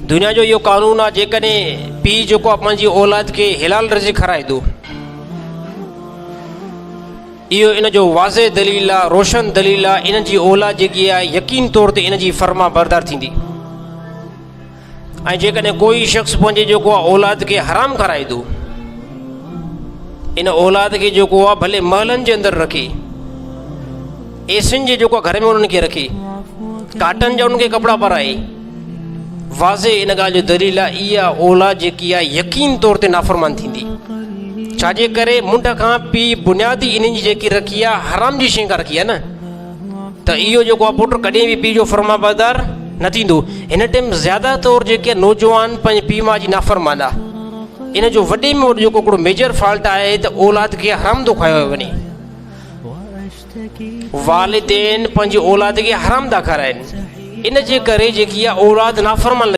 दुनिया जो इहो कानून आहे, जेकॾहिं पीउ जेको आहे पंहिंजी औलाद खे हिलाल रज़ी खाराए थो, इहो इन जो वाज़े दलील आहे, रोशन दलील आहे। इन जी औलाद जेकी आहे यकीन तौर ते इन जी फर्मा बरदार थींदी। ऐं जेकॾहिं कोई शख़्स पंहिंजे जेको आहे औलाद खे हराम खाराए थो, इन औलाद खे जेको आहे भले महलनि जे अंदरि रखे, एसियुनि जे जेको आहे घर में उन्हनि खे रखे, काटन जा उन्हनि खे कपिड़ा पाराए, वाज़े इन ॻाल्हि जो दलील आहे इहा औलाद जेकी आहे यकीन तौर ते नाफ़रमान थींदी। छाजे करे? मुंड खां पीउ बुनियादी इन्हनि जी जेकी रखी आहे हराम जी शइ खां रखी आहे न, त इहो जेको आहे पुटु कॾहिं बि पीउ जो फर्मा बरदार न थींदो। हिन टाइम ज़्यादा तौर जेके नौजवान पंहिंजे पीउ माउ जी नाफ़रमान आहे। इन जो वॾे में वॾो जेको हिकिड़ो मेजर फॉल्ट आहे त औलाद खे हराम थो खायो वञे। वालिदैन पंहिंजी औलाद खे हराम था खाराइनि, इन जे करे जेकी आहे औलाद नाफ़रमान